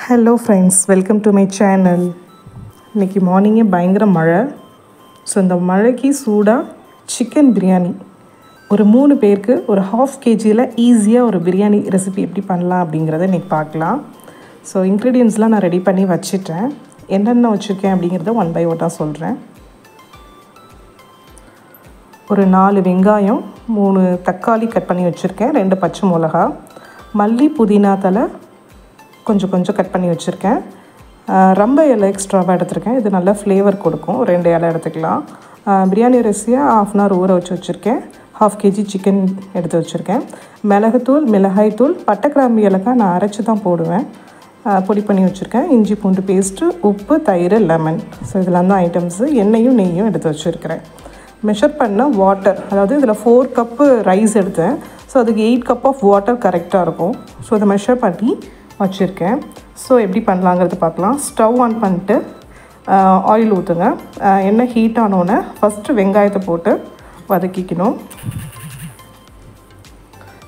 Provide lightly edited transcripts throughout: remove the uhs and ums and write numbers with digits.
Hello friends, welcome to my channel. இன்றைக்கி மார்னிங்கே பயங்கர மழை. ஸோ இந்த மழைக்கு சூடாக சிக்கன் பிரியாணி ஒரு 3 பேருக்கு ஒரு ½ kgயில் ஈஸியாக ஒரு பிரியாணி ரெசிபி எப்படி பண்ணலாம் அப்படிங்கிறத இன்றைக்கி பார்க்கலாம். ஸோ இன்க்ரீடியன்ட்ஸ்லாம் நான் ரெடி பண்ணி வச்சுட்டேன். என்னென்ன வச்சுருக்கேன் அப்படிங்கிறத 1 by 1 சொல்கிறேன். ஒரு 4 வெங்காயம், 3 தக்காளி கட் பண்ணி வச்சுருக்கேன், 2 பச்சை மிளகா, மல்லி புதினா தலை கொஞ்சம் கட் பண்ணி வச்சுருக்கேன். ரொம்ப இலை எக்ஸ்ட்ராவாக எடுத்துருக்கேன், இது நல்லா ஃப்ளேவர் கொடுக்கும். 2 இலை எடுத்துக்கலாம். பிரியாணி அரிசியாக 1/2 hour ஊற வச்சுருக்கேன். ½ kg சிக்கன் எடுத்து வச்சுருக்கேன். மிளகுத்தூள், மிளகாய்த்தூள், பட்டை கிராம்பு ஏலக்காய் நான் அரைச்சி தான் போடுவேன், பொடி பண்ணி வச்சுருக்கேன். இஞ்சி பூண்டு பேஸ்ட்டு, உப்பு, தயிர், லெமன். ஸோ இதெல்லாம் தான் ஐட்டம்ஸு. எண்ணெயும் நெய்யும் எடுத்து வச்சுருக்கிறேன். மெஷர் பண்ண வாட்டர், அதாவது இதில் 4 கப்பு ரைஸ் எடுத்தேன். ஸோ அதுக்கு 8 cup ஆஃப் வாட்டர் கரெக்டாக இருக்கும். ஸோ இதை மெஷர் பண்ணி வச்சுருக்கேன். ஸோ எப்படி பண்ணலாங்கிறது பார்க்கலாம். ஸ்டவ் ஆன் பண்ணிட்டு ஆயில் ஊற்றுங்க. எண்ணெய் ஹீட் ஆனோடனே ஃபஸ்ட்டு வெங்காயத்தை போட்டு வதக்கிக்கணும்.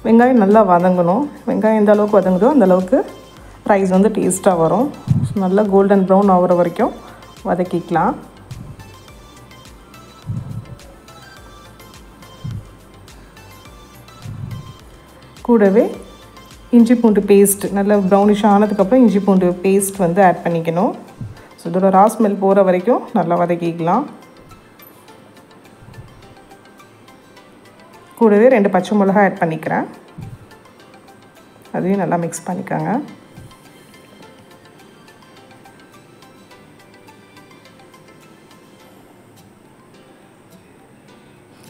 வெங்காயம் நல்லா வதங்கணும். வெங்காயம் எந்த அளவுக்கு வதங்குதோ அந்தளவுக்கு ரைஸ் வந்து டேஸ்ட்டாக வரும். ஸோ நல்லா கோல்டன் ப்ரௌன் ஆகிற வரைக்கும் வதக்கிக்கலாம். கூடவே இஞ்சி பூண்டு பேஸ்ட் நல்லா ப்ரௌனிஷ் ஆனதுக்கப்புறம் இஞ்சி பூண்டு பேஸ்ட் வந்து ஆட் பண்ணிக்கணும். ஸோ இதோட ரா ஸ்மெல் போகிற வரைக்கும் நல்லா வதக்கிக்கலாம். கூடவே 2 பச்சை மிளகாய் ஆட் பண்ணிக்கிறேன், அதையும் நல்லா மிக்ஸ் பண்ணிக்கோங்க.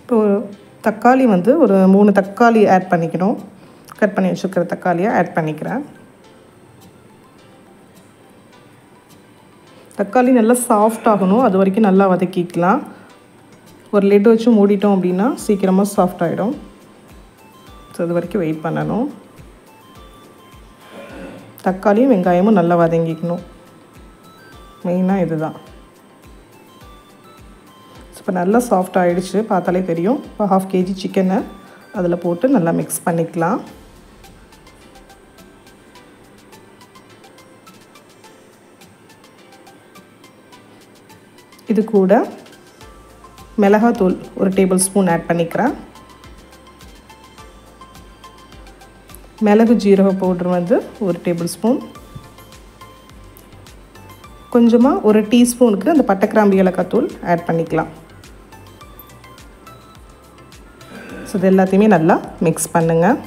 இப்போது தக்காளி வந்து ஒரு 3 தக்காளி ஆட் பண்ணிக்கணும். கட் பண்ணி வச்சுருக்கிற தக்காளியை ஆட் பண்ணிக்கிறேன். தக்காளி நல்லா சாஃப்ட் ஆகணும், அது வரைக்கும் நல்லா வதக்கிக்கலாம். ஒரு லிட் வச்சு மூடிட்டோம் அப்படின்னா சீக்கிரமாக சாஃப்ட் ஆகிடும். ஸோ அது வரைக்கும் வெயிட் பண்ணணும். தக்காளியும் வெங்காயமும் நல்லா வதங்கிக்கணும், மெயினாக இதுதான். இப்போ நல்லா சாஃப்ட் ஆகிடுச்சு, பார்த்தாலே தெரியும். இப்போ ½ kg சிக்கனை அதில் போட்டு நல்லா மிக்ஸ் பண்ணிக்கலாம். இது கூட மிளகாத்தூள் 1 tablespoon ஆட் பண்ணிக்கிறேன். மிளகு ஜீரக பவுடர் வந்து 1 tablespoon. கொஞ்சமாக 1 teaspoonக்கு அந்த பட்டை கிராம்பு ஏலக்காய் தூள் ஆட் பண்ணிக்கலாம். ஸோ இது எல்லாத்தையுமே நல்லா மிக்ஸ் பண்ணுங்கள்.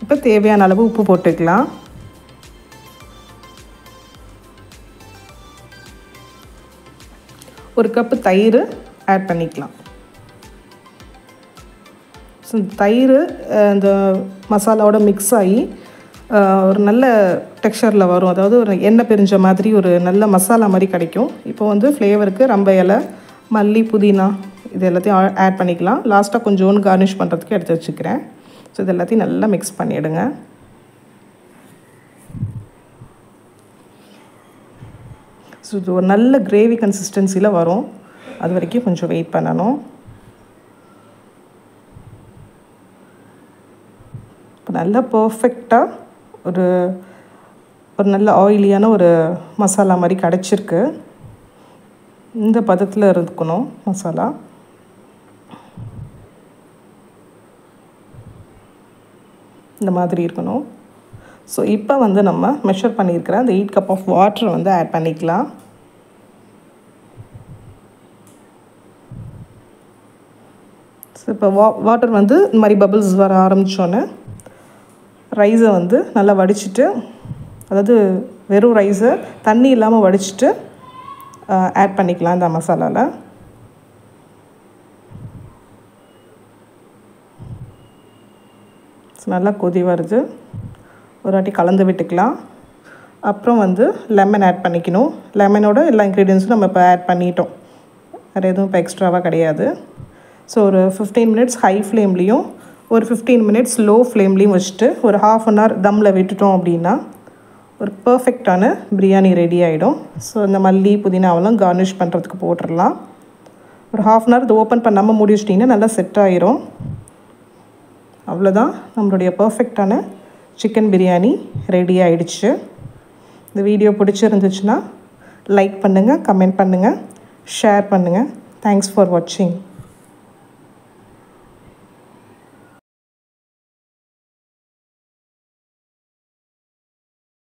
இப்போ தேவையான அளவு உப்பு போட்டுக்கலாம். ஒரு கப்பு தயிர் ஆட் பண்ணிக்கலாம். ஸோ தயிர் இந்த மசாலாவோட மிக்ஸ் ஆகி ஒரு நல்ல டெக்ஸ்சரில் வரும். அதாவது ஒரு எண்ணெய் பிரிஞ்ச மாதிரி ஒரு நல்ல மசாலா மாதிரி கிடைக்கும். இப்போ வந்து ஃப்ளேவருக்கு ரொம்ப இலை, மல்லி, புதினா இது எல்லாத்தையும் ஆட் பண்ணிக்கலாம். லாஸ்ட்டாக கொஞ்சோண்டு கார்னிஷ் பண்ணுறதுக்கு எடுத்து வச்சுக்கிறேன். ஸோ இது எல்லாத்தையும் நல்லா மிக்ஸ் பண்ணிவிடுங்க. ஸோ இது ஒரு நல்ல கிரேவி கன்சிஸ்டன்சியில் வரும், அது வரைக்கும் கொஞ்சம் வெயிட் பண்ணணும். இப்போ நல்லா பர்ஃபெக்டாக ஒரு நல்ல ஆயிலியான ஒரு மசாலா மாதிரி கிடச்சிருக்கு. இந்த பதத்தில் இருக்கணும் மசாலா. இந்த மாதிரி இருக்கணும். ஸோ இப்போ வந்து நம்ம மெஷர் பண்ணியிருக்கிற அந்த 8 cup ஆஃப் வாட்டர் வந்து ஆட் பண்ணிக்கலாம். ஸோ இப்போ வாட்டர் வந்து இந்த மாதிரி பபிள்ஸ் வர ஆரம்பித்தோன்னே ரைஸை வந்து நல்லா வடிச்சிட்டு, அதாவது வெறும் ரைஸை தண்ணி இல்லாமல் வடிச்சிட்டு ஆட் பண்ணிக்கலாம் இந்த மசாலாவில். நல்லா கொதி வருது, ஒரு வாட்டி கலந்து விட்டுக்கலாம். அப்புறம் வந்து லெமன் ஆட் பண்ணிக்கணும். லெமனோட எல்லா இன்க்ரீடியன்ஸும் நம்ம இப்போ ஆட் பண்ணிட்டோம், வேறு எதுவும் இப்போ எக்ஸ்ட்ராவாக கிடையாது. ஸோ ஒரு 15 minutes ஹை ஃப்ளேம்லேயும் ஒரு 15 மினிட்ஸ் லோ ஃப்ளேம்லேயும் வச்சுட்டு ஒரு ½ அன் ஹவர் தம்மில் விட்டுட்டோம் அப்படின்னா ஒரு பர்ஃபெக்டான பிரியாணி ரெடி ஆகிடும். ஸோ இந்த மல்லி புதினாவெல்லாம் கார்னிஷ் பண்ணுறதுக்கு போட்டுடலாம். ஒரு ½ அன் ஹவர் இது ஓப்பன் பண்ணாமல் மூடி வச்சிட்டிங்கன்னா நல்லா செட் ஆகிரும். அவ்வளோதான், நம்மளுடைய பர்ஃபெக்டான சிக்கன் பிரியாணி ரெடி ஆகிடுச்சு. இந்த வீடியோ பிடிச்சிருந்துச்சுன்னா லைக் பண்ணுங்கள், கமெண்ட் பண்ணுங்கள், ஷேர் பண்ணுங்கள். தேங்க்ஸ் ஃபார் வாட்சிங்.